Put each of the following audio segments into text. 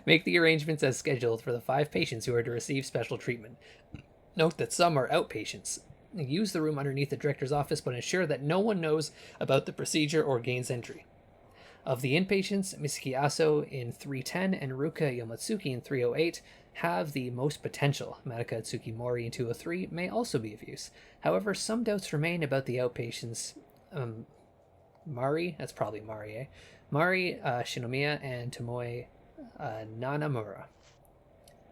Make the arrangements as scheduled for the 5 patients who are to receive special treatment. Note that some are outpatients. Use the room underneath the director's office, but ensure that no one knows about the procedure or gains entry. Of the inpatients, Misaki Aso in 310 and Ruka Yomotsuki in 308 have the most potential. Madoka Atsuki Mori in 203 may also be of use. However, some doubts remain about the outpatients. Mari, that's probably Mari, eh? Mari Shinomiya and Tomoe Nanamura.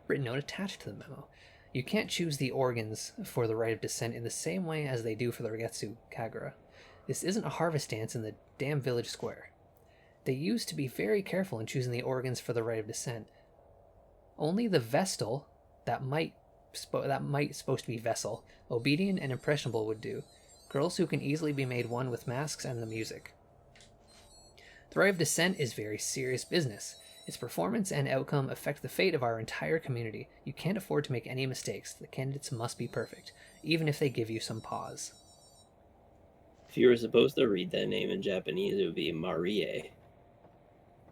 Written note attached to the memo. You can't choose the organs for the rite of descent in the same way as they do for the Regetsu Kagura. This isn't a harvest dance in the damn village square. They used to be very careful in choosing the organs for the rite of descent. Only the Vestal, that might supposed to be Vessel, obedient and impressionable would do. Girls who can easily be made one with masks and the music. The rite of descent is very serious business. Its performance and outcome affect the fate of our entire community. You can't afford to make any mistakes. The candidates must be perfect, even if they give you some pause. If you were supposed to read that name in Japanese, it would be Marie.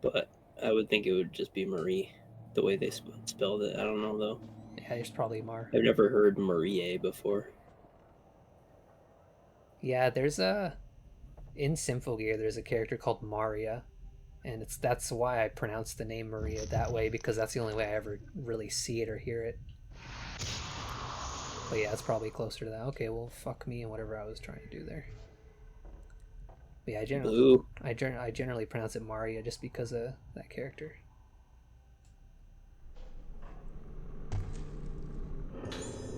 But I would think it would just be Marie, the way they spelled it. I don't know, though. Yeah, there's probably Mar. I've never heard Marie before. Yeah, there's in Symphogear, there's a character called Maria, and that's why I pronounce the name Maria that way, because that's the only way I ever really see it or hear it. But yeah, it's probably closer to that. Okay, well, fuck me and whatever I was trying to do there. But yeah, I generally pronounce it Maria just because of that character.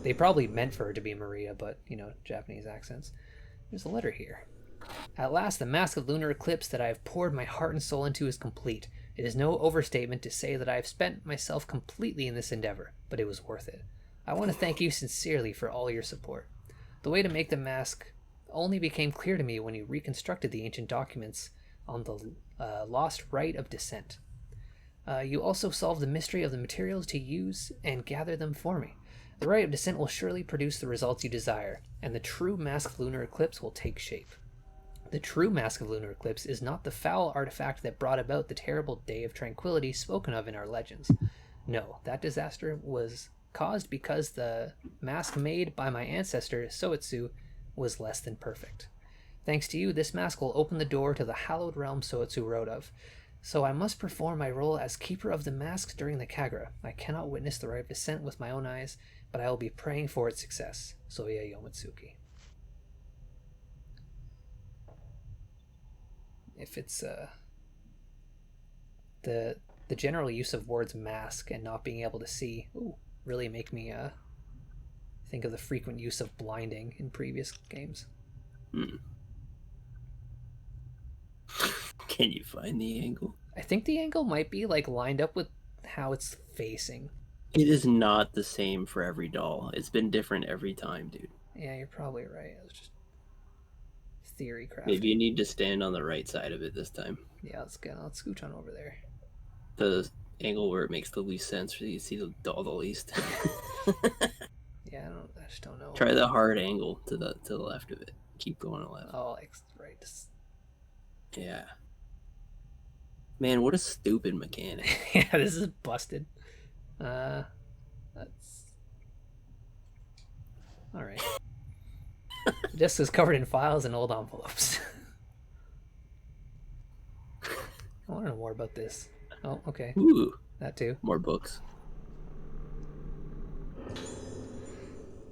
They probably meant for her to be Maria, but, you know, Japanese accents. There's a letter here. At last, the mask of Lunar Eclipse that I have poured my heart and soul into is complete. It is no overstatement to say that I have spent myself completely in this endeavor, but it was worth it. I want to thank you sincerely for all your support. The way to make the mask only became clear to me when you reconstructed the ancient documents on the lost rite of descent. You also solved the mystery of the materials to use and gather them for me. The rite of descent will surely produce the results you desire, and the true mask of Lunar Eclipse will take shape. The true mask of Lunar Eclipse is not the foul artifact that brought about the terrible day of tranquility spoken of in our legends. No, that disaster was caused because the mask made by my ancestor Soetsu was less than perfect. Thanks to you, this mask will open the door to the hallowed realm Soetsu wrote of. So I must perform my role as keeper of the mask during the Kagura. I cannot witness the rite of descent with my own eyes, but I will be praying for its success. Soya Yomotsuki. If it's the general use of words mask and not being able to see really make me think of the frequent use of blinding in previous games. Can you find the angle? I think the angle might be like lined up with how it's facing. It is not the same for every doll. It's been different every time, dude. Yeah, you're probably right. It was just theory crafting. Maybe you need to stand on the right side of it this time. Yeah, let's scooch on over there. The angle where it makes the least sense for you to see the doll the least. Yeah, I just don't know. Try the hard angle to the left of it. Keep going to left. Oh, like right. Yeah. Man, what a stupid mechanic. Yeah, this is busted. That's all right. The desk is covered in files and old envelopes. I want to know more about this. Oh, okay. Ooh, that too. More books.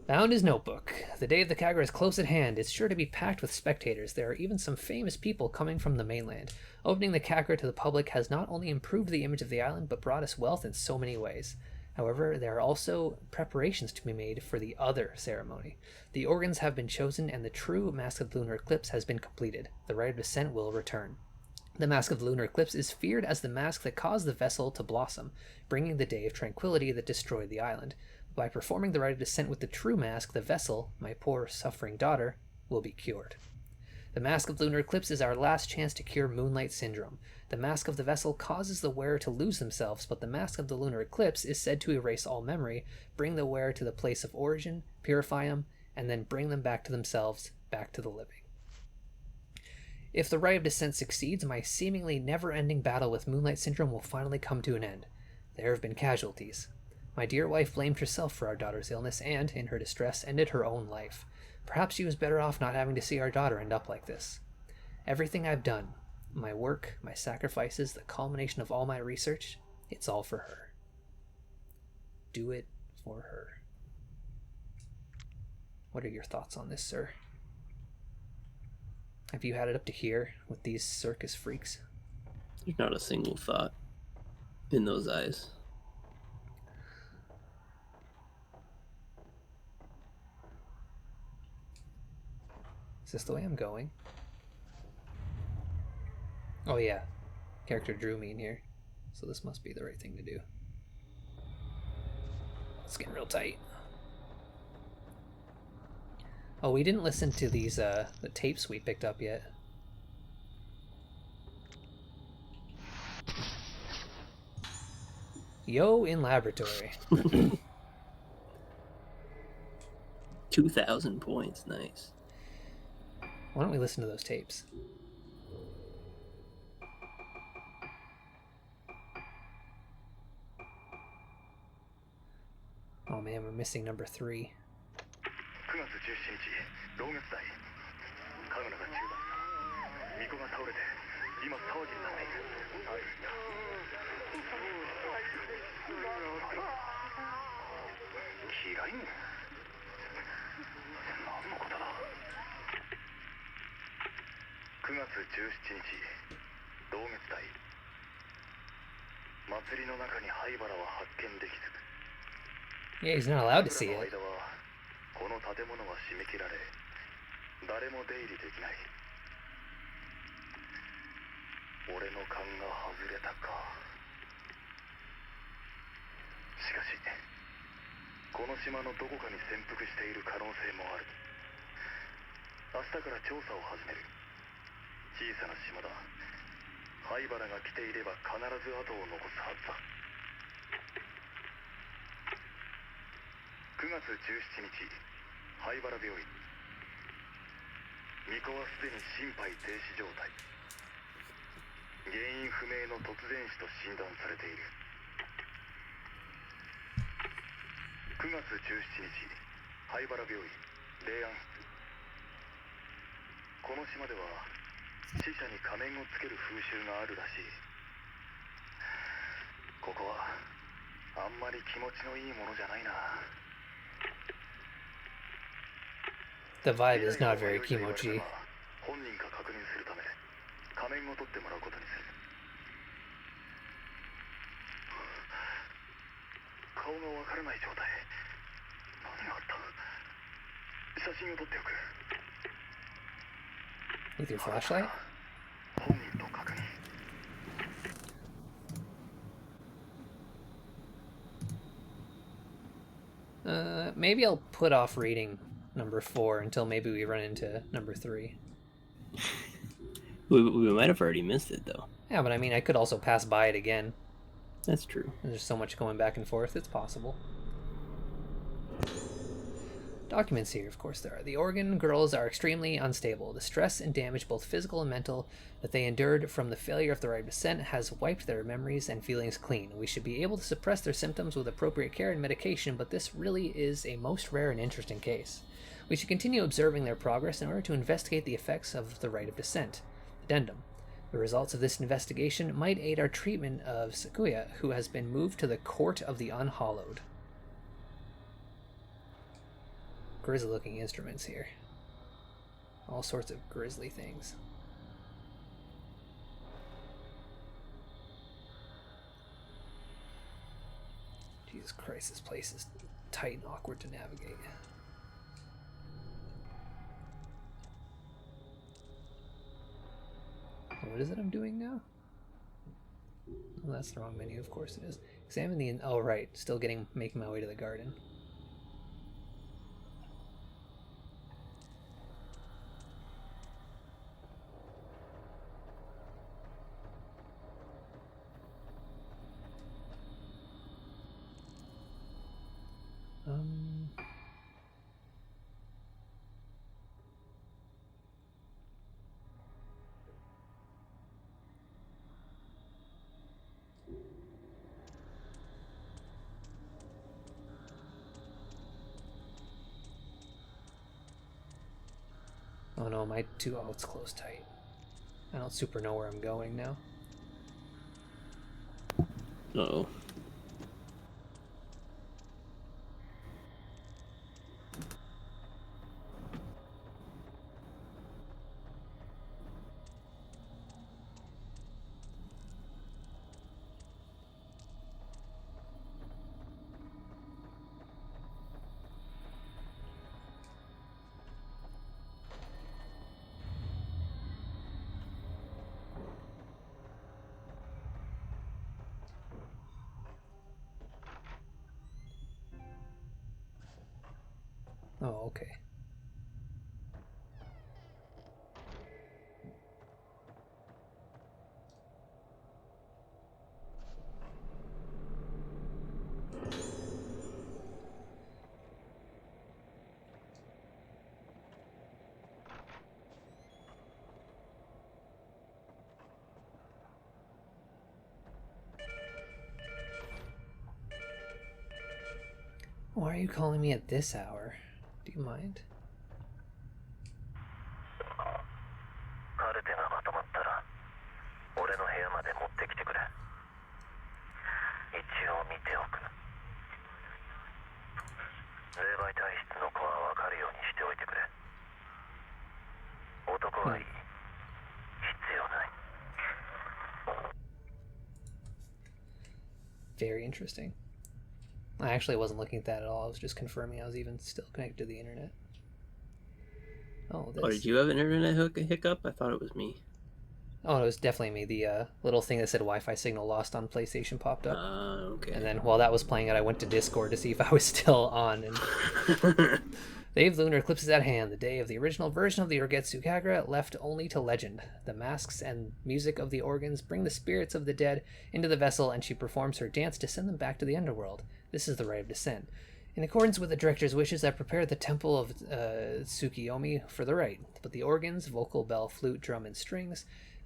Found his notebook. The day of the Kagura is close at hand. It's sure to be packed with spectators. There are even some famous people coming from the mainland. Opening the Kagura to the public has not only improved the image of the island, but brought us wealth in so many ways. However, there are also preparations to be made for the other ceremony. The organs have been chosen, and the true Mask of the Lunar Eclipse has been completed. The rite of descent will return. The Mask of the Lunar Eclipse is feared as the mask that caused the vessel to blossom, bringing the day of tranquility that destroyed the island. By performing the rite of descent with the true mask, the vessel, my poor suffering daughter, will be cured. The Mask of Lunar Eclipse is our last chance to cure Moonlight Syndrome. The mask of the vessel causes the wearer to lose themselves, but the Mask of the Lunar Eclipse is said to erase all memory, bring the wearer to the place of origin, purify them, and then bring them back to themselves, back to the living. If the rite of descent succeeds, my seemingly never-ending battle with Moonlight Syndrome will finally come to an end. There have been casualties. My dear wife blamed herself for our daughter's illness and, in her distress, ended her own life. Perhaps she was better off not having to see our daughter end up like this. Everything I've done, my work, my sacrifices, the culmination of all my research, it's all for her. Do it for her. What are your thoughts on this, sir? Have you had it up to here with these circus freaks? There's not a single thought in those eyes. Is this the way I'm going? Oh yeah, character drew me in here, so this must be the right thing to do. It's getting real tight. Oh, we didn't listen to these the tapes we picked up yet. Yo in laboratory. 2,000 points, nice. Why don't we listen to those tapes? Oh man, we're missing number 3. 9月17日、同月代。カグナが中断した。巫女が倒れて、今騒ぎになっている。キライン？何のことだ。9月17日、同月代。祭りの中に灰原は発見できず。Yeah, he's not allowed to see it. この建物は締め切られ、誰も出入りできない。俺の勘が外れたか。しかし、この島のどこかに潜伏している可能性もある。明日から調査を始める。小さな島だ。灰原が来ていれば必ず後を残すはずだ。9月17日、灰原病院。巫女はすでに心肺停止状態。原因不明の突然死と診断されている。9月17日、灰原病院、霊安室。この島では死者に仮面をつける風習があるらしい。ここはあんまり気持ちのいいものじゃないな。The vibe is not very kimochi. 本人か確認するため仮面を取ってもらうことにする。顔がわからない状態。何があった？写真を撮っておく。With your flashlight? 本人と確認。Maybe I'll put off reading number 4 until maybe we run into number 3. We might have already missed it, though. Yeah, but I mean, I could also pass by it again. That's true. There's so much going back and forth, it's possible. Documents here, of course, there are. The Oregon girls are extremely unstable. The stress and damage, both physical and mental, that they endured from the failure of the rite of descent has wiped their memories and feelings clean. We should be able to suppress their symptoms with appropriate care and medication, but this really is a most rare and interesting case. We should continue observing their progress in order to investigate the effects of the rite of descent. Addendum. The results of this investigation might aid our treatment of Sakuya, who has been moved to the Court of the Unhallowed. Grisly looking instruments here. All sorts of grisly things. Jesus Christ, this place is tight and awkward to navigate. What is it I'm doing now? Oh, that's the wrong menu, of course it is. Examine the... Oh, right. Still making my way to the garden. Oh no, my two... Oh, it's closed tight. I don't super know where I'm going now. Uh-oh. Oh, okay. Why are you calling me at this hour? Do you mind? カルテがまとまったら俺の部屋まで持ってきてくれ。一応見ておく。霊媒体質の子は分かるようにしておいてくれ。男はいい。必要ない。 Very interesting. I actually wasn't looking at that at all. I was just confirming I was even still connected to the internet. Oh, this. Oh, did you have an internet hiccup? I thought it was me. Oh, it was definitely me. The little thing that said Wi-Fi signal lost on PlayStation popped up. Okay. And then while that was playing it, I went to Discord to see if I was still on. And the day of the Lunar Eclipse is at hand. The day of the original version of the Orgetsu Kagura left only to legend. The masks and music of the organs bring the spirits of the dead into the vessel, and she performs her dance to send them back to the underworld. This is the rite of descent. In accordance with the director's wishes, I prepared the temple of Tsukiyomi for the rite. But the organs, vocal, bell, flute, drum, and strings,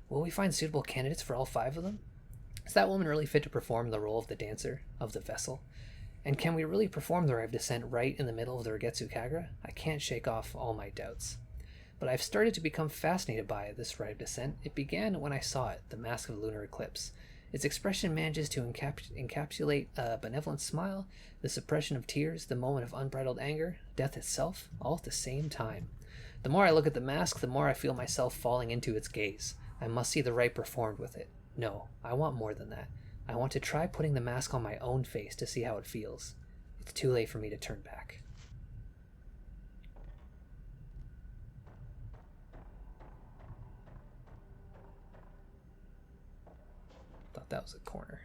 will we find suitable candidates for all 5 of them? Is that woman really fit to perform the role of the dancer, of the vessel? And can we really perform the rite of descent right in the middle of the Orgetsu Kagura? I can't shake off all my doubts. But I've started to become fascinated by this rite of descent. It began when I saw it, the Mask of the Lunar Eclipse. Its expression manages to encapsulate a benevolent smile, the suppression of tears, the moment of unbridled anger, death itself, all at the same time. The more I look at the mask, the more I feel myself falling into its gaze. I must see the rite performed with it. No, I want more than that. I want to try putting the mask on my own face to see how it feels. It's too late for me to turn back. Thought that was a corner.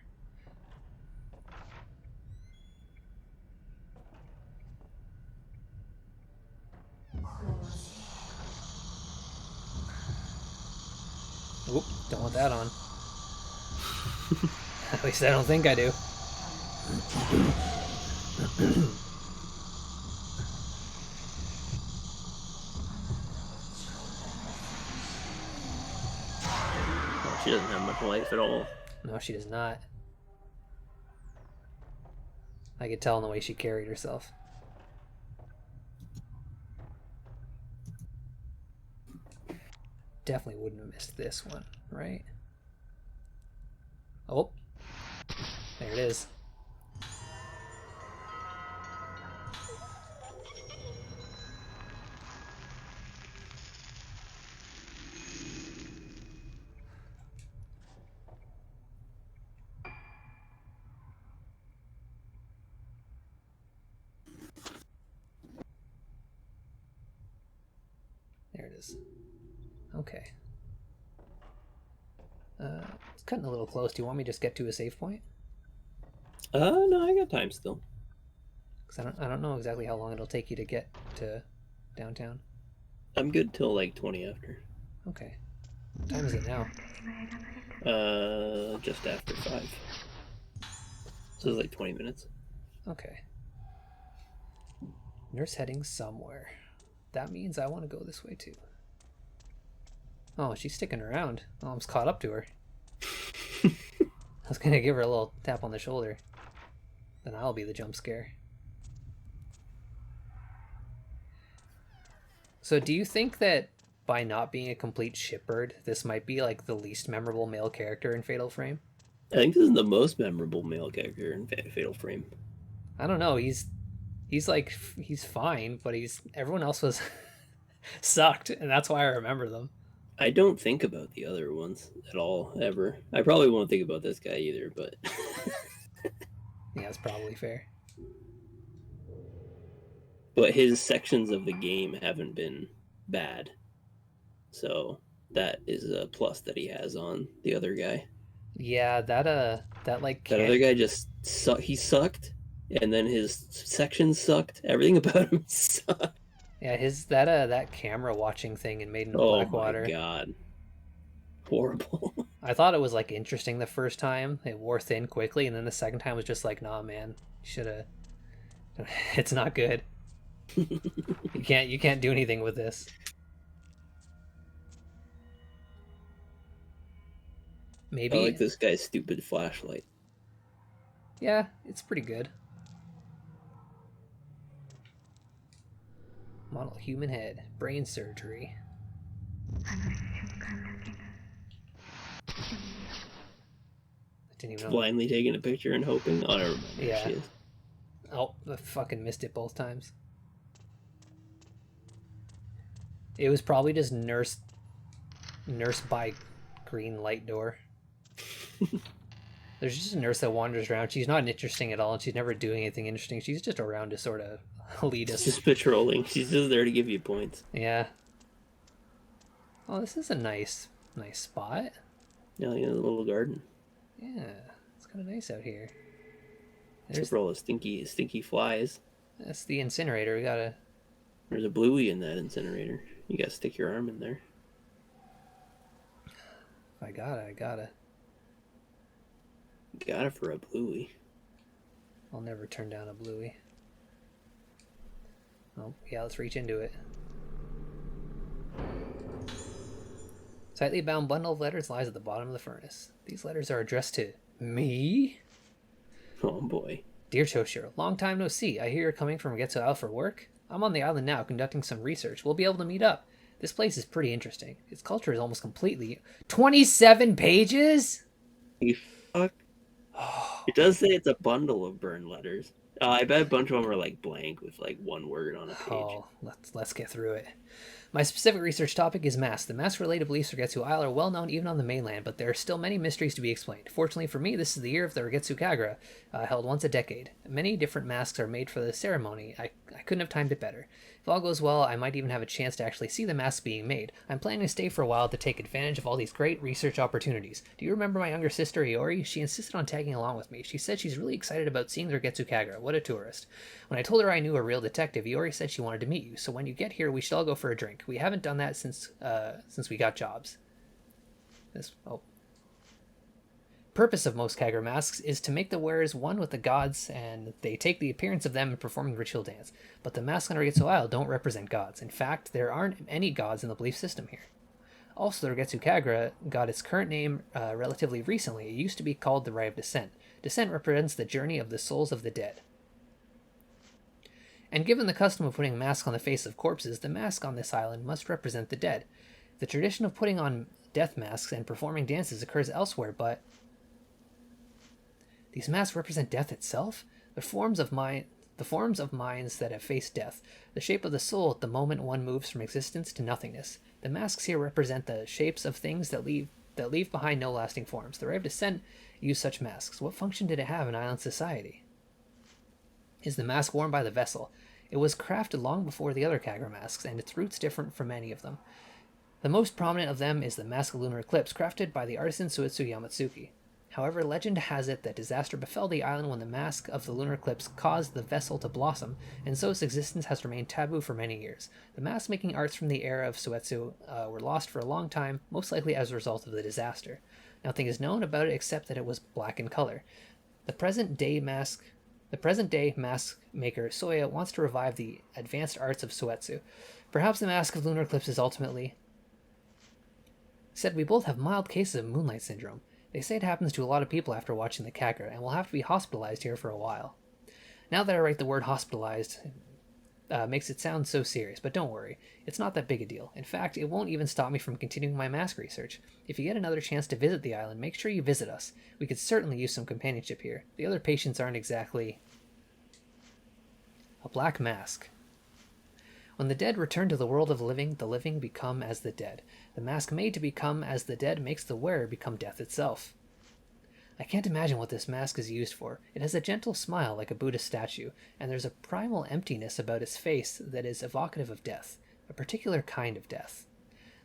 Oop, don't want that on. At least I don't think I do. Oh, she doesn't have much life at all. No, she does not. I could tell in the way she carried herself. Definitely wouldn't have missed this one, right? Oh, there it is. There it is. Okay. It's cutting a little close. Do you want me to just get to a save point? No, I got time still. Because I don't know exactly how long it'll take you to get to downtown. I'm good till like 20 after. Okay. What time is it now? Just after 5. So it's like 20 minutes. Okay. Nurse heading somewhere. That means I want to go this way too. Oh, she's sticking around. I almost caught up to her. I was gonna give her a little tap on the shoulder. Then I'll be the jump scare. So do you think that by not being a complete shitbird, this might be like the least memorable male character in Fatal Frame. I think this is the most memorable male character in Fatal Frame. I don't know. He's fine, but everyone else was sucked, and that's why I remember them. I don't think about the other ones at all, ever. I probably won't think about this guy either, but... Yeah, that's probably fair. But his sections of the game haven't been bad. So that is a plus that he has on the other guy. Yeah, that other guy just he sucked, and then his sections sucked. Everything about him sucked. Yeah, that camera watching thing in Maiden of Blackwater. Oh my god. Horrible. I thought it was like interesting the first time. It wore thin quickly, and then the second time was just like, nah, man, shoulda. It's not good. You can't do anything with this. Maybe. I like this guy's stupid flashlight. Yeah, it's pretty good. Model human head, brain surgery. I didn't even know. Blindly taking a picture and hoping. Oh, I remember. Yeah. She is. Oh, I fucking missed it both times. It was probably just nursed by green light door. There's just a nurse that wanders around. She's not interesting at all, and she's never doing anything interesting. She's just around to sort of lead us. She's just patrolling. She's just there to give you points. Yeah. Oh, this is a nice spot. Yeah, like a little garden. Yeah, it's kind of nice out here. There's a roll of stinky flies. That's the incinerator. There's a bluey in that incinerator. You gotta stick your arm in there. I gotta. Got it for a bluey. I'll never turn down a bluey. Oh, yeah, let's reach into it. Tightly bound bundle of letters lies at the bottom of the furnace. These letters are addressed to me. Oh boy. Dear Choshiro, long time no see. I hear you're coming from Getsu Isle for work. I'm on the island now conducting some research. We'll be able to meet up. This place is pretty interesting. Its culture is almost completely... 27 pages?! You fuck. It does say it's a bundle of burned letters. I bet a bunch of them are like blank with like one word on a page. Oh, let's get through it. My specific research topic is masks. The mask-related beliefs of Getsu Isle are well known even on the mainland, but there are still many mysteries to be explained. Fortunately for me, this is the year of the Regetsu Kagura, held once a decade. Many different masks are made for the ceremony. I couldn't have timed it better. If all goes well, I might even have a chance to actually see the masks being made. I'm planning to stay for a while to take advantage of all these great research opportunities. Do you remember my younger sister, Iori? She insisted on tagging along with me. She said she's really excited about seeing the Regetsu Kagura. What a tourist. When I told her I knew a real detective, Iori said she wanted to meet you, so when you get here, we should all go for a drink. We haven't done that since we got jobs. Purpose of most Kagura masks is to make the wearers one with the gods, and they take the appearance of them in performing ritual dance. But the masks on Regetsu Isle don't represent gods. In fact, there aren't any gods in the belief system here. Also, the Regetsu Kagura got its current name relatively recently. It used to be called the Rite of Descent. Descent represents the journey of the souls of the dead. And given the custom of putting a mask on the face of corpses, the mask on this island must represent the dead. The tradition of putting on death masks and performing dances occurs elsewhere, but these masks represent death itself? The forms of minds that have faced death, the shape of the soul at the moment one moves from existence to nothingness. The masks here represent the shapes of things that leave behind no lasting forms. The Rite of Descent used such masks. What function did it have in island society? Is the mask worn by the vessel? It was crafted long before the other Kagura masks, and its roots differ from many of them. The most prominent of them is the Mask of Lunar Eclipse, crafted by the artisan Suetsu Yamatsuki. However, legend has it that disaster befell the island when the mask of the lunar eclipse caused the vessel to blossom, and so its existence has remained taboo for many years. The mask-making arts from the era of Suetsu were lost for a long time, most likely as a result of the disaster. Nothing is known about it except that it was black in color. The present-day mask maker Soya wants to revive the advanced arts of Suetsu. Perhaps the mask of lunar eclipse is ultimately... Said we both have mild cases of moonlight syndrome. They say it happens to a lot of people after watching the Kagura, and will have to be hospitalized here for a while. Now that I write the word hospitalized, makes it sound so serious, but don't worry, it's not that big a deal. In fact, it won't even stop me from continuing my mask research. If you get another chance to visit the island, make sure you visit us. We could certainly use some companionship here. The other patients aren't exactly... A black mask. When the dead return to the world of the living become as the dead. The mask made to become as the dead makes the wearer become death itself. I can't imagine what this mask is used for. It has a gentle smile like a Buddhist statue, and there's a primal emptiness about its face that is evocative of death, a particular kind of death.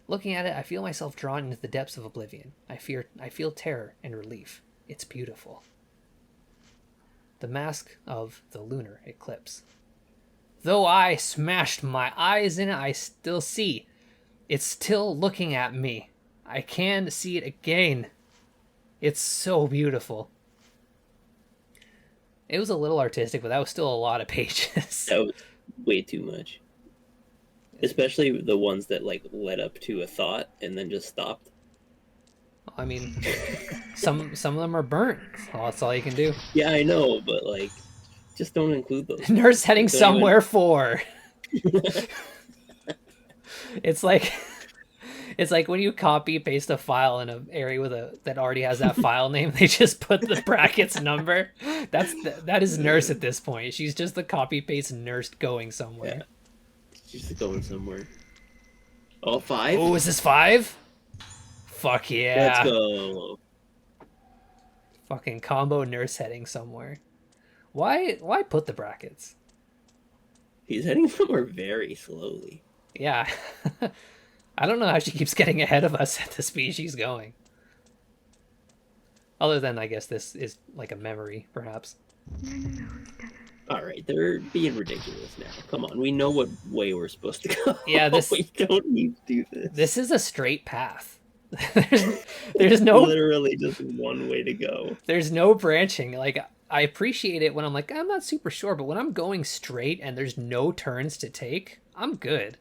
Looking at it, I feel myself drawn into the depths of oblivion. I feel terror and relief. It's beautiful. The mask of the lunar eclipse. Though I smashed my eyes in it, I still see. It's still looking at me. I can see it again. It's so beautiful. It was a little artistic, but that was still a lot of pages. That was way too much. Especially the ones that like led up to a thought and then just stopped. I mean, some of them are burnt. Well, that's all you can do. Yeah, I know, but like, just don't include those. Nurse heading Don't somewhere for. It's like when you copy paste a file in an area that already has that file name, they just put the brackets number. That is Nurse at this point. She's just the copy paste nurse going somewhere. Yeah. She's going somewhere. Oh, 5? Oh, is this 5? Fuck yeah. Let's go. Fucking combo Nurse heading somewhere. Why put the brackets? He's heading somewhere very slowly. Yeah. I don't know how she keeps getting ahead of us at the speed she's going. Other than, I guess, this is like a memory, perhaps. Alright, they're being ridiculous now. Come on, we know what way we're supposed to go. Yeah, we don't need to do this. This is a straight path. there's no... Literally just one way to go. There's no branching. Like, I appreciate it when I'm like, I'm not super sure, but when I'm going straight and there's no turns to take, I'm good.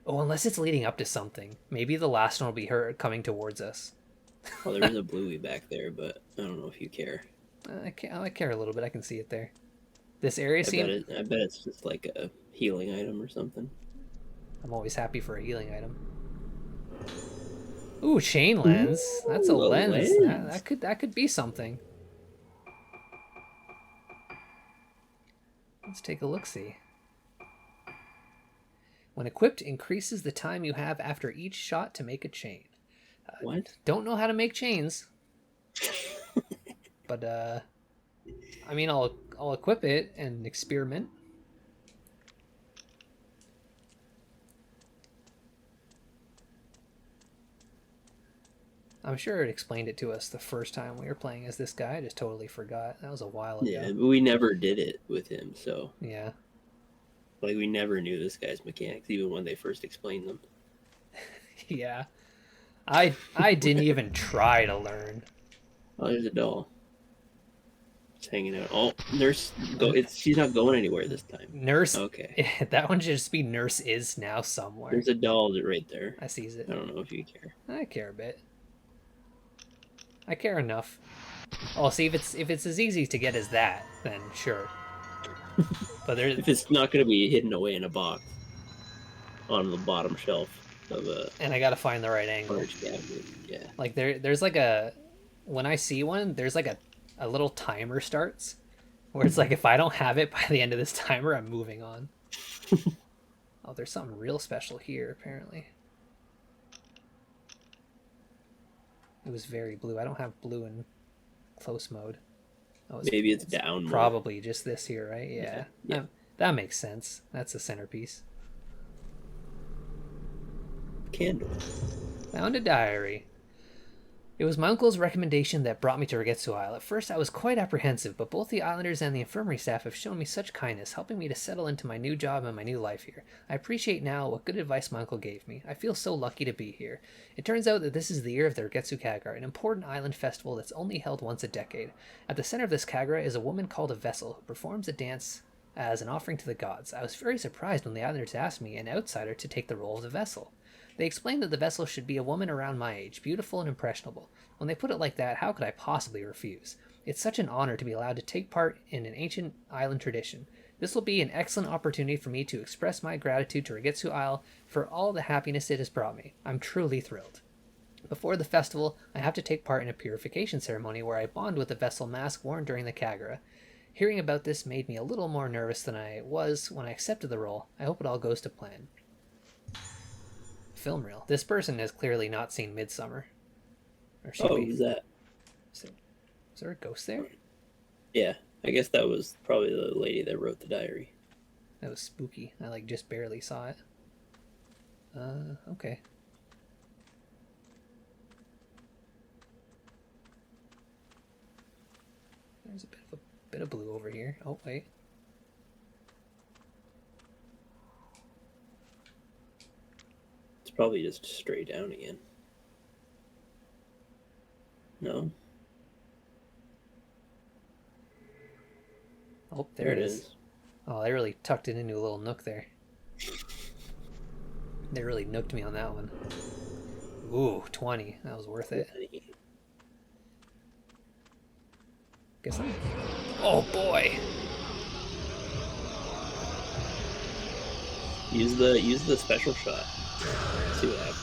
Oh, unless it's leading up to something. Maybe the last one will be her coming towards us. Well, there is a bluey back there, but I don't know if you care. I care a little bit. I can see it there. This area seems... I bet it's just like a healing item or something. I'm always happy for a healing item. Ooh, chain lens. That's a lens. That could be something. Let's take a look-see. When equipped, increases the time you have after each shot to make a chain. What? Don't know how to make chains. But, I mean, I'll equip it and experiment. I'm sure it explained it to us the first time we were playing as this guy. I just totally forgot. That was a while ago. Yeah, but we never did it with him, so... Yeah. Like, we never knew this guy's mechanics, even when they first explained them. Yeah. I didn't even try to learn. Oh, there's a doll. It's hanging out. Oh, Nurse... she's not going anywhere this time. Nurse... Okay. That one should just be Nurse is now somewhere. There's a doll right there. I sees it. I don't know if you care. I care a bit. I care enough. Oh, see, if it's as easy to get as that, then sure. But there's... If it's not going to be hidden away in a box on the bottom shelf of a... And I gotta find the right angle. Yeah. Like, there's like a... When I see one, there's like a little timer starts. Where it's like, if I don't have it by the end of this timer, I'm moving on. Oh, there's something real special here, apparently. It was very blue. I don't have blue in close mode. Oh, Maybe it's down more. Probably just this here, right? Yeah. Yeah. That makes sense. That's the centerpiece. Candle. Found a diary. It was my uncle's recommendation that brought me to Regetsu Isle. At first I was quite apprehensive, but both the islanders and the infirmary staff have shown me such kindness, helping me to settle into my new job and my new life here. I appreciate now what good advice my uncle gave me. I feel so lucky to be here. It turns out that this is the year of the Regetsu Kagura, an important island festival that's only held once a decade. At the center of this Kagura is a woman called a vessel, who performs a dance as an offering to the gods. I was very surprised when the islanders asked me, an outsider, to take the role of the vessel. They explained that the vessel should be a woman around my age, beautiful and impressionable. When they put it like that, how could I possibly refuse? It's such an honor to be allowed to take part in an ancient island tradition. This will be an excellent opportunity for me to express my gratitude to Regetsu Isle for all the happiness it has brought me. I'm truly thrilled. Before the festival, I have to take part in a purification ceremony where I bond with the vessel mask worn during the Kagura. Hearing about this made me a little more nervous than I was when I accepted the role. I hope it all goes to plan. Film reel. This person has clearly not seen Midsummer. Or should Oh, we? who's that? Is there a ghost there? Yeah, I guess that was probably the lady that wrote the diary. That was spooky. I just barely saw it. Okay. There's a bit of blue over here. Oh wait. It's probably just straight down again. No? Oh, there it is. Oh, they really tucked it into a little nook there. They really nooked me on that one. Ooh, 20. That was worth it. Guess I'm... Oh boy! Use the special shot. See what happens.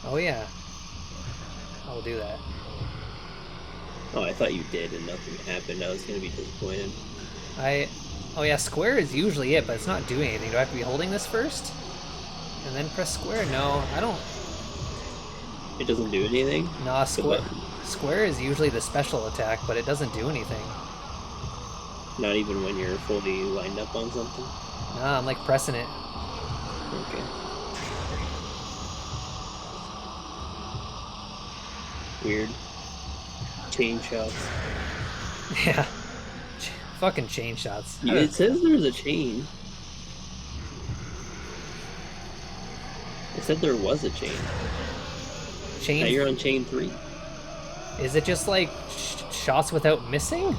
Oh yeah. I'll do that. Oh, I thought you did and nothing happened. I was gonna be disappointed. Oh yeah, square is usually it, but it's not doing anything. Do I have to be holding this first? And then press square? No, I don't... It doesn't do anything? Nah, square is usually the special attack, but it doesn't do anything. Not even when you're fully lined up on something? Nah, I'm like pressing it. Okay. Weird. Chain shots. Yeah. Fucking chain shots. Yeah, it says there's a chain. It said there was a chain. Chain? Now you're on chain 3. Is it just like shots without missing?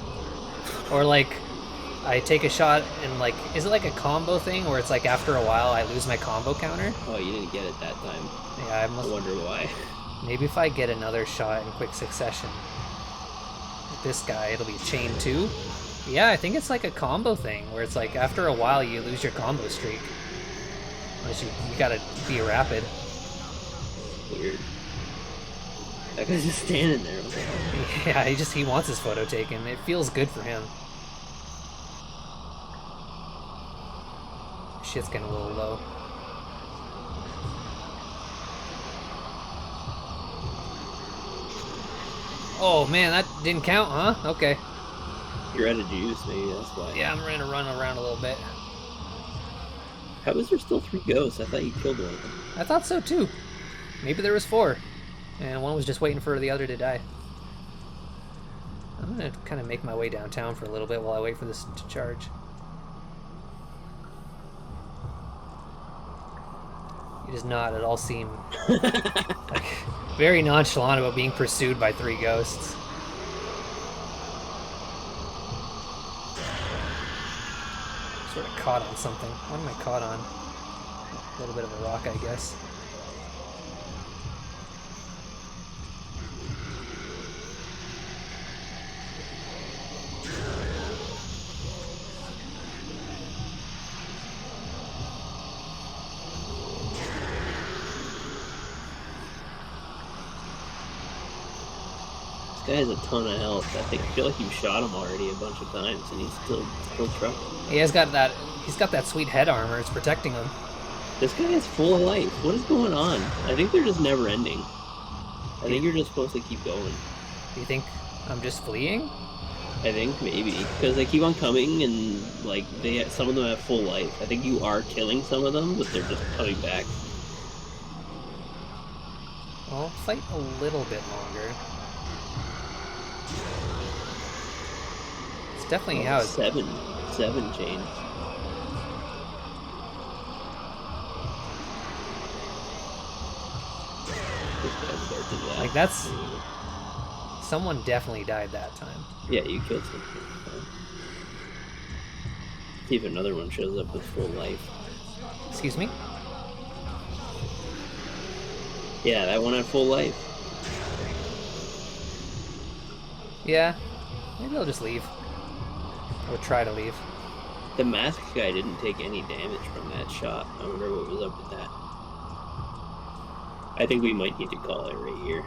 Or like I take a shot and like, is it like a combo thing where it's like after a while I lose my combo counter? Oh, you didn't get it that time. Yeah, I must... I wonder why. Maybe if I get another shot in quick succession with this guy, it'll be chain 2. Yeah, I think it's like a combo thing where it's like after a while you lose your combo streak. Unless you gotta be rapid. Weird. That guy's just standing there. What the hell? Yeah, he wants his photo taken. It feels good for him. Shit's getting a little low. Oh man, that didn't count, huh? Okay. You're out of juice, maybe that's why. Yeah, I'm gonna run around a little bit. How is there still 3 ghosts? I thought you killed one of them. I thought so too. Maybe there was 4. And one was just waiting for the other to die. I'm gonna kind of make my way downtown for a little bit while I wait for this to charge. You just not at all seem like very nonchalant about being pursued by 3 ghosts. Sort of caught on something. What am I caught on? A little bit of a rock, I guess. This guy has a ton of health. I feel like you shot him already a bunch of times and he's still trucking. He's got that sweet head armor. It's protecting him. This guy is full of life. What is going on? I think they're just never ending. I think you're just supposed to keep going. Do you think I'm just fleeing? I think maybe because they keep on coming and like some of them have full life. I think you are killing some of them, but they're just coming back. I'll fight a little bit longer. It's definitely how it's... Seven chains. Like that's... Someone definitely died that time. Yeah, you killed someone. See if another one shows up with full life. Excuse me? Yeah, that one had full life. Yeah. Maybe I'll just leave. Or try to leave. The mask guy didn't take any damage from that shot. I wonder what was up with that. I think we might need to call it right here.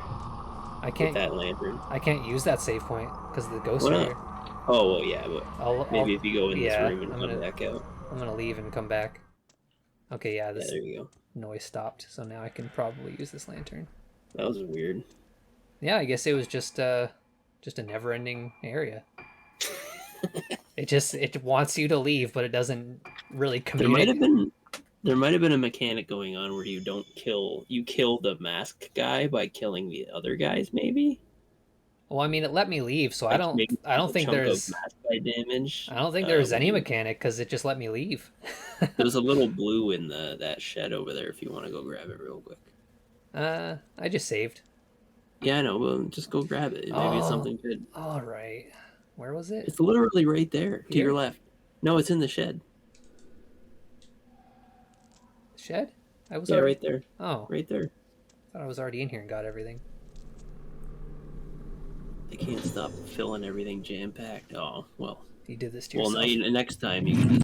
I can't. With that lantern. I can't use that save point because of the ghost Why right not? here. Oh well, yeah, but maybe I'll if you go in this yeah, room and come back out. I'm gonna leave and come back. Okay, yeah, Yeah, this there you go. noise stopped, so now I can probably use this lantern. That was weird. Yeah, I guess it was just a never-ending area. It wants you to leave, but it doesn't really communicate. There might have been a mechanic going on where you kill the masked guy by killing the other guys, maybe. Well, I mean, it let me leave, so I don't think there's mask guy damage. I don't think there's any mechanic because it just let me leave. There's a little blue in that shed over there if you want to go grab it real quick. I just saved. Yeah, I know. Well, just go grab it. Maybe it's something good. All right. Where was it? It's literally right there to Here? your left. No, it's in the shed. Shed? I was right there. Oh, right there. I thought I was already in here and got everything. I can't stop filling everything jam packed. Oh well. You did this to yourself. Well, next time you can.